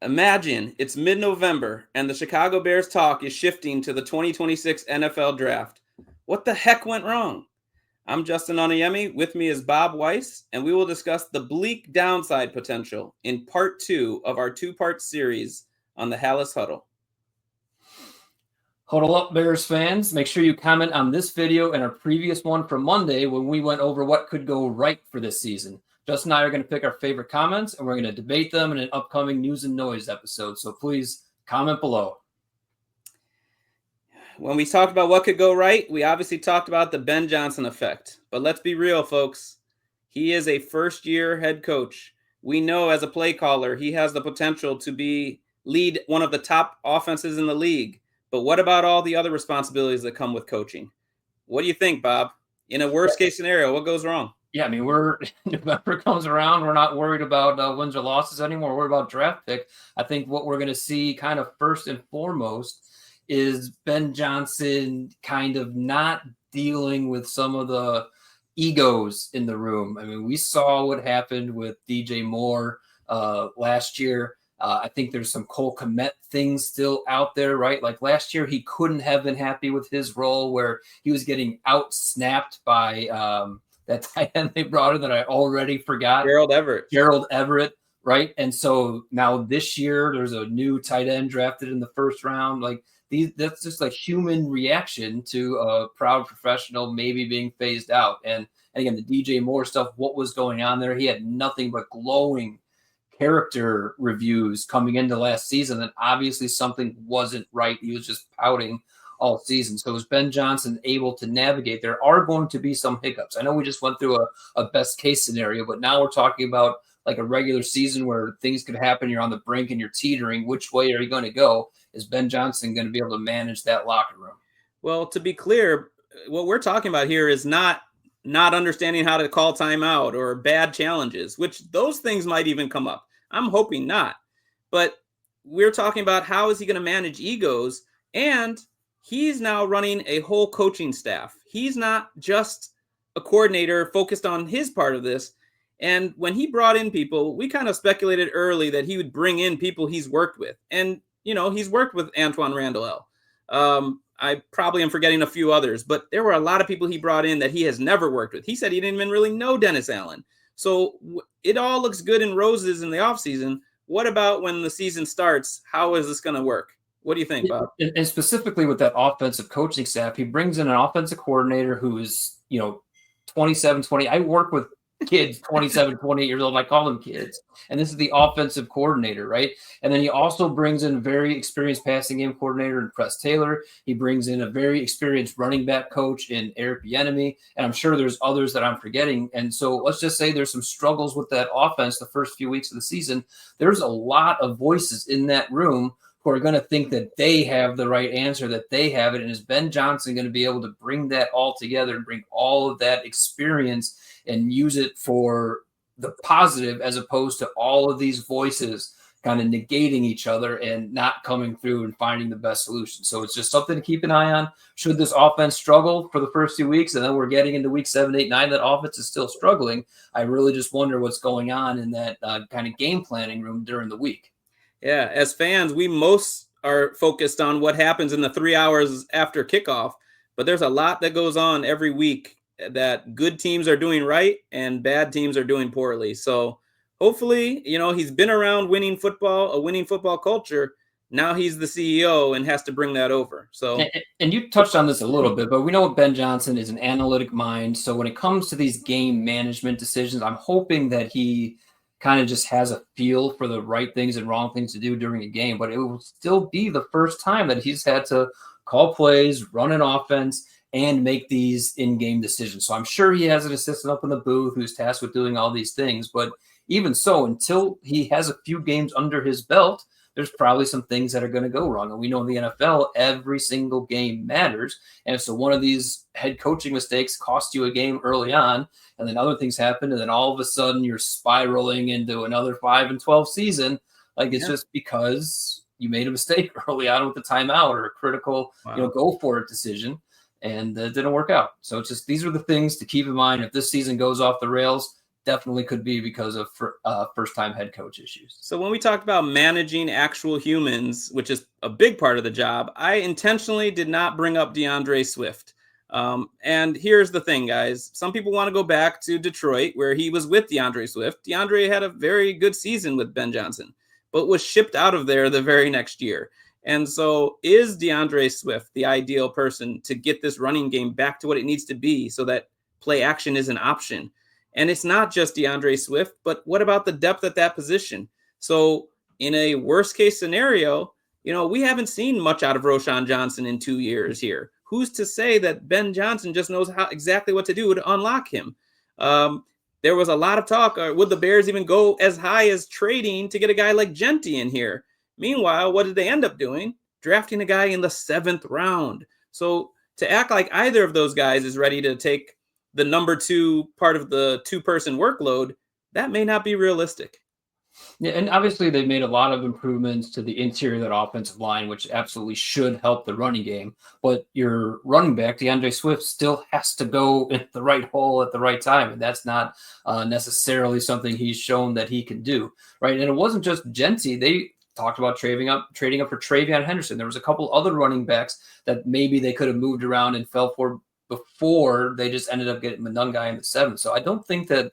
Imagine it's mid-November and the Chicago Bears talk is shifting to the 2026 NFL Draft. What the heck went wrong? I'm Justin Oniemi. With me is Bob Weiss, and we will discuss the bleak downside potential in part 2 of our two-part series on the Halas Huddle. Huddle up, Bears fans. Make sure you comment on this video and our previous one from Monday when we went over what could go right for this season. Justin and I are going to pick our favorite comments, and we're going to debate them in an upcoming News and Noise episode. So please comment below. When we talked about what could go right, we obviously talked about the Ben Johnson effect. But let's be real, folks. He is a first-year head coach. We know as a play caller, he has the potential to lead one of the top offenses in the league. But what about all the other responsibilities that come with coaching? What do you think, Bob? In a worst-case scenario, what goes wrong? Yeah, I mean, November comes around, we're not worried about wins or losses anymore. We're worried about draft pick. I think what we're going to see kind of first and foremost is Ben Johnson kind of not dealing with some of the egos in the room. I mean, we saw what happened with DJ Moore last year. I think there's some Cole Kmet things still out there, right? Like last year, he couldn't have been happy with his role where he was getting out-snapped by that tight end they brought in that I already forgot. Gerald Everett, right? And so now this year, there's a new tight end drafted in the first round. Like that's just a human reaction to a proud professional maybe being phased out. And again, the DJ Moore stuff, what was going on there? He had nothing but glowing character reviews coming into last season, and obviously something wasn't right. He was just pouting all season. So is Ben Johnson able to navigate? There are going to be some hiccups. I know we just went through a best case scenario, but now we're talking about like a regular season where things could happen. You're on the brink and you're teetering. Which way are you going to go? Is Ben Johnson going to be able to manage that locker room? Well, to be clear, what we're talking about here is not understanding how to call timeout or bad challenges, which those things might even come up. I'm hoping not. But we're talking about how is he going to manage egos, and he's now running a whole coaching staff. He's not just a coordinator focused on his part of this. And when he brought in people, we kind of speculated early that he would bring in people he's worked with. And, you know, he's worked with Antoine Randall. I probably am forgetting a few others, but there were a lot of people he brought in that he has never worked with. He said he didn't even really know Dennis Allen. So it all looks good in roses in the offseason. What about when the season starts? How is this going to work? What do you think, Bob? And specifically with that offensive coaching staff, he brings in an offensive coordinator who is, 27, 20. I work with kids 27, 28 years old. I call them kids. And this is the offensive coordinator, right? And then he also brings in a very experienced passing game coordinator in Press Taylor. He brings in a very experienced running back coach in Eric Bieniemy. And I'm sure there's others that I'm forgetting. And so let's just say there's some struggles with that offense the first few weeks of the season. There's a lot of voices in that room who are going to think that they have the right answer, that they have it. And is Ben Johnson going to be able to bring that all together and bring all of that experience and use it for the positive as opposed to all of these voices kind of negating each other and not coming through and finding the best solution? So it's just something to keep an eye on. Should this offense struggle for the first 2 weeks and then we're getting into week 7, 8, 9, that offense is still struggling, I really just wonder what's going on in that kind of game planning room during the week. Yeah, as fans, we most are focused on what happens in the 3 hours after kickoff, but there's a lot that goes on every week that good teams are doing right and bad teams are doing poorly. So hopefully, he's been around winning football culture. Now he's the CEO and has to bring that over. So, and you touched on this a little bit, but we know what Ben Johnson is, an analytic mind. So when it comes to these game management decisions, I'm hoping that he kind of just has a feel for the right things and wrong things to do during a game, but it will still be the first time that he's had to call plays, run an offense, and make these in-game decisions. So I'm sure he has an assistant up in the booth who's tasked with doing all these things, but even so, until he has a few games under his belt, there's probably some things that are going to go wrong. And we know in the NFL, every single game matters. And so one of these head coaching mistakes cost you a game early on, and then other things happen, and then all of a sudden you're spiraling into another 5-12 season. Like it's just because you made a mistake early on with the timeout or a critical, go for it decision, and it didn't work out. So it's just, these are the things to keep in mind. If this season goes off the rails, definitely could be because of first-time head coach issues. So when we talked about managing actual humans, which is a big part of the job, I intentionally did not bring up DeAndre Swift. And here's the thing, guys. Some people want to go back to Detroit, where he was with DeAndre Swift. DeAndre had a very good season with Ben Johnson, but was shipped out of there the very next year. And so is DeAndre Swift the ideal person to get this running game back to what it needs to be so that play action is an option? And it's not just DeAndre Swift, but what about the depth at that position? So in a worst case scenario, we haven't seen much out of Roschon Johnson in 2 years here. Who's to say that Ben Johnson just knows exactly what to do to unlock him? There was a lot of talk. Would the Bears even go as high as trading to get a guy like Genty in here? Meanwhile, what did they end up doing? Drafting a guy in the 7th round. So to act like either of those guys is ready to take the number 2 part of the 2-person workload, that may not be realistic. Yeah, and obviously they made a lot of improvements to the interior of that offensive line, which absolutely should help the running game. But your running back, DeAndre Swift, still has to go in the right hole at the right time, and that's not necessarily something he's shown that he can do, right? And it wasn't just Genty. They talked about trading up for Travion Henderson. There was a couple other running backs that maybe they could have moved around and fell for before they just ended up getting Monungai in the 7th. So I don't think that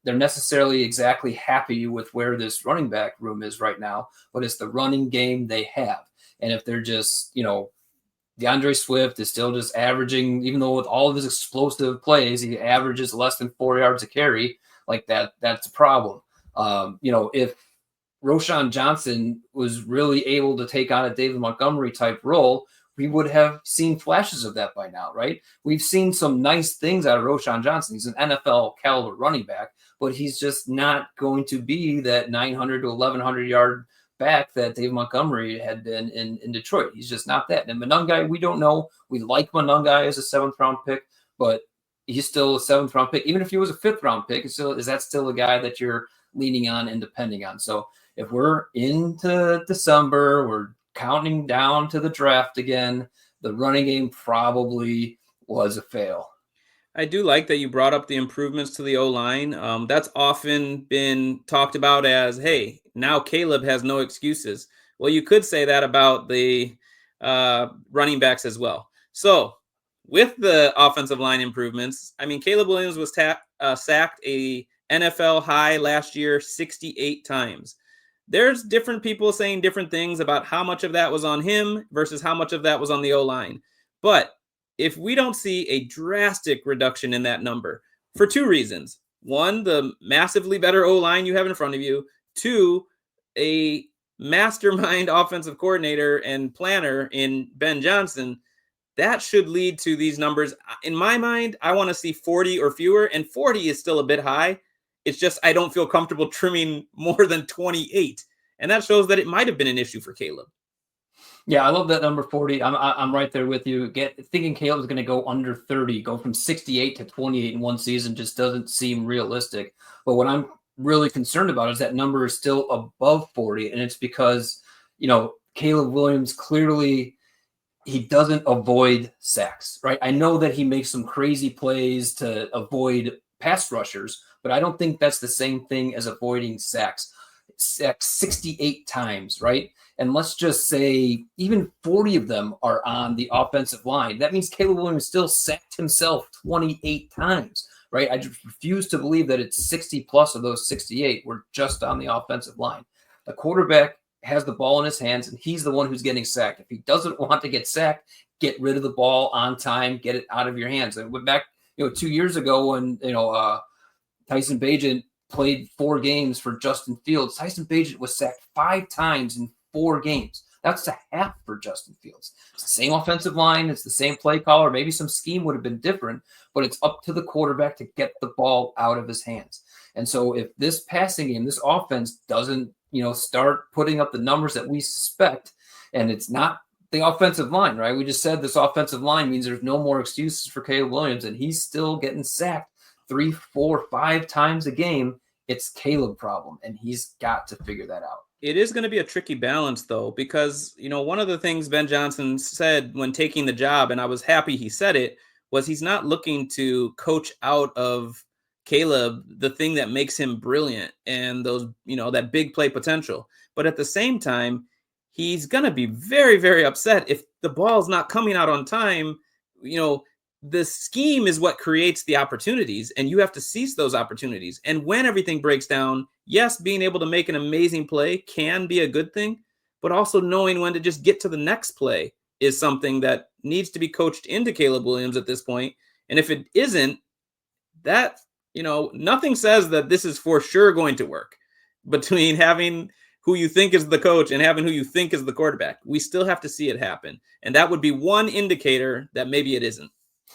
they're necessarily exactly happy with where this running back room is right now, but it's the running game they have. And if they're just, DeAndre Swift is still just averaging, even though with all of his explosive plays, he averages less than 4 yards a carry, like that's a problem. If Roschon Johnson was really able to take on a David Montgomery type role, we would have seen flashes of that by now, right? We've seen some nice things out of Roschon Johnson. He's an NFL caliber running back, but he's just not going to be that 900 to 1,100 yard back that David Montgomery had been in Detroit. He's just not that. And Monungai, we don't know. We like Monungai as a 7th round pick, but he's still a 7th round pick. Even if he was a 5th round pick, is that still a guy that you're leaning on and depending on? So if we're into December, we're counting down to the draft again, the running game probably was a fail. I do like that you brought up the improvements to the O-line. That's often been talked about as, hey, now Caleb has no excuses. Well, you could say that about the running backs as well. So with the offensive line improvements, Caleb Williams was sacked a NFL high last year 68 times. There's different people saying different things about how much of that was on him versus how much of that was on the O-line. But if we don't see a drastic reduction in that number for 2 reasons, 1, the massively better O-line you have in front of you, 2, a mastermind offensive coordinator and planner in Ben Johnson, that should lead to these numbers. In my mind, I want to see 40 or fewer, and 40 is still a bit high. It's just I don't feel comfortable trimming more than 28. And that shows that it might have been an issue for Caleb. Yeah, I love that number 40. I'm right there with you. Thinking Caleb's going to go under 30, go from 68 to 28 in one season just doesn't seem realistic. But what I'm really concerned about is that number is still above 40. And it's because, Caleb Williams clearly he doesn't avoid sacks, right? I know that he makes some crazy plays to avoid pass rushers, but I don't think that's the same thing as avoiding sacks. Sacks 68 times, right? And let's just say even 40 of them are on the offensive line. That means Caleb Williams still sacked himself 28 times, right? I just refuse to believe that it's 60 plus of those 68 were just on the offensive line. The quarterback has the ball in his hands, and he's the one who's getting sacked. If he doesn't want to get sacked, get rid of the ball on time, get it out of your hands. And back, 2 years ago when, Tyson Bagent played 4 games for Justin Fields, Tyson Bagent was sacked 5 times in 4 games. That's a half for Justin Fields. It's the same offensive line. It's the same play caller. Maybe some scheme would have been different, but it's up to the quarterback to get the ball out of his hands. And so if this passing game, this offense doesn't, start putting up the numbers that we suspect, and it's not the offensive line, right? We just said this offensive line means there's no more excuses for Caleb Williams, and he's still getting sacked 3, 4, 5 times a game. It's Caleb problem, and he's got to figure that out. It is going to be a tricky balance, though, because, one of the things Ben Johnson said when taking the job, and I was happy he said it, was he's not looking to coach out of Caleb the thing that makes him brilliant and those, that big play potential. But at the same time, he's going to be very, very upset if the ball's not coming out on time. The scheme is what creates the opportunities, and you have to seize those opportunities. And when everything breaks down, yes, being able to make an amazing play can be a good thing, but also knowing when to just get to the next play is something that needs to be coached into Caleb Williams at this point. And if it isn't, that, nothing says that this is for sure going to work between having who you think is the coach and having who you think is the quarterback. We still have to see it happen. And that would be one indicator that maybe it isn't.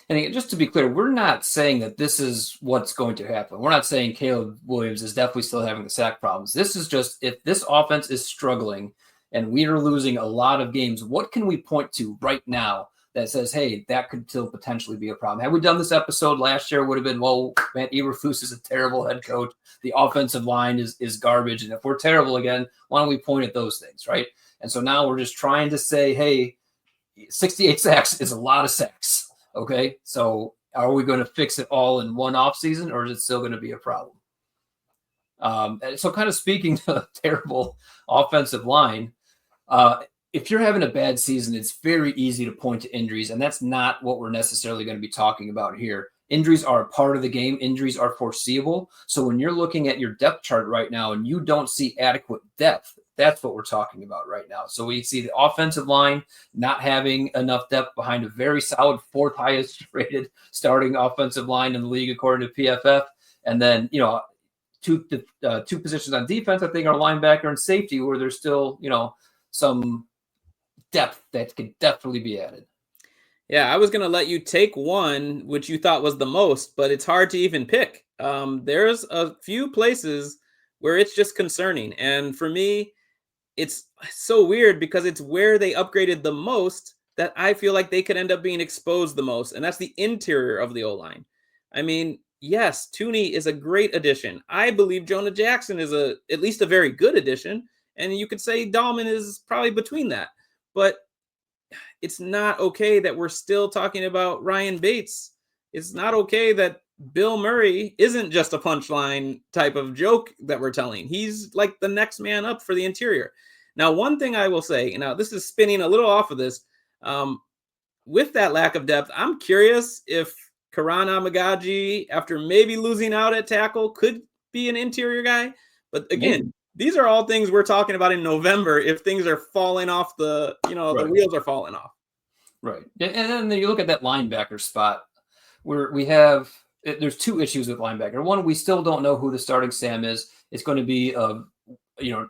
And just to be clear, we're not saying that this is what's going to happen. We're not saying Caleb Williams is definitely still having the sack problems. This is just, if this offense is struggling and we are losing a lot of games, what can we point to right now that says, hey, that could still potentially be a problem? Had we done this episode last year, it would have been, well, man, Eberflus is a terrible head coach. The offensive line is garbage. And if we're terrible again, why don't we point at those things, right? And so now we're just trying to say, hey, 68 sacks is a lot of sacks. Okay, so are we going to fix it all in one offseason, or is it still going to be a problem? So kind of speaking to a terrible offensive line, if you're having a bad season, it's very easy to point to injuries, and that's not what we're necessarily going to be talking about here. Injuries are a part of the game. Injuries are foreseeable. So when you're looking at your depth chart right now and you don't see adequate depth, that's what we're talking about right now. So we see the offensive line not having enough depth behind a very solid fourth highest rated starting offensive line in the league, according to PFF. And then, two positions on defense, I think, are linebacker and safety, where there's still, some depth that could definitely be added. Yeah, I was going to let you take one, which you thought was the most, but it's hard to even pick. There's a few places where it's just concerning. And for me, it's so weird because it's where they upgraded the most that I feel like they could end up being exposed the most. And that's the interior of the O-line. I mean, yes, Tooney is a great addition. I believe Jonah Jackson is at least a very good addition. And you could say Dahlman is probably between that. But it's not okay that we're still talking about Ryan Bates. It's not okay that Bill Murray isn't just a punchline type of joke that we're telling. He's like the next man up for the interior. Now, one thing I will say, this is spinning a little off of this. With that lack of depth, I'm curious if Karan Amagaji, after maybe losing out at tackle, could be an interior guy. But again, these are all things we're talking about in November if things are falling off the wheels are falling off. Right. And then you look at that linebacker spot where there's two issues with linebacker. One, we still don't know who the starting Sam is. It's going to be an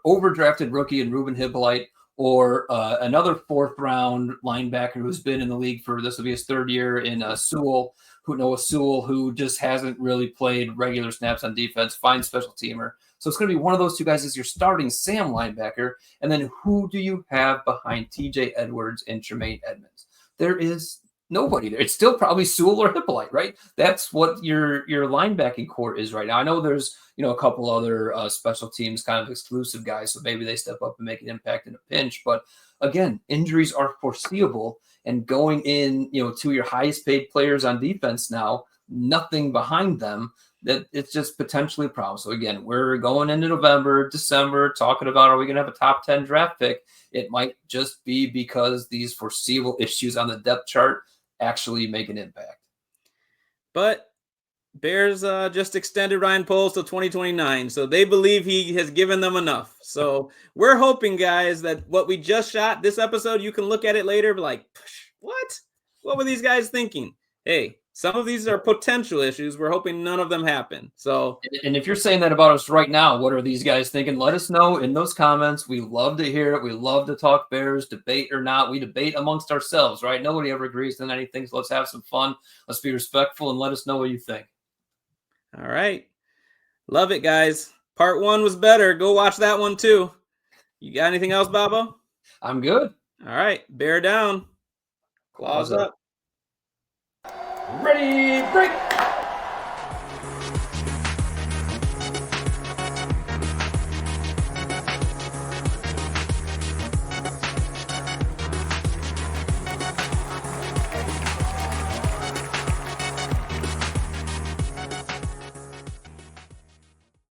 overdrafted rookie in Ruben Hippolyte, or another fourth round linebacker who's been in the league this will be his third year in Noah Sewell, who just hasn't really played regular snaps on defense, fine special teamer. So it's going to be one of those two guys as your starting Sam linebacker. And then who do you have behind TJ Edwards and Tremaine Edmonds? There is nobody there. It's still probably Sewell or Hippolyte, right? That's what your linebacking core is right now. I know there's, a couple other special teams kind of exclusive guys, so maybe they step up and make an impact in a pinch. But again, injuries are foreseeable, and going in, to your highest paid players on defense now, nothing behind them, that it's just potentially a problem. So again, we're going into November, December, talking about, are we going to have a top 10 draft pick? It might just be because these foreseeable issues on the depth chart actually make an impact. But Bears just extended Ryan Poles till 2029, so they believe he has given them enough. So we're hoping, guys, that what we just shot this episode, you can look at it later, be like, what? What were these guys thinking? Hey, some of these are potential issues. We're hoping none of them happen. So, and if you're saying that about us right now, what are these guys thinking? Let us know in those comments. We love to hear it. We love to talk Bears, debate or not. We debate amongst ourselves, right? Nobody ever agrees on anything. So let's have some fun. Let's be respectful and let us know what you think. All right. Love it, guys. Part 1 was better. Go watch that one too. You got anything else, Bobo? I'm good. All right. Bear down. Claws up. Ready, break.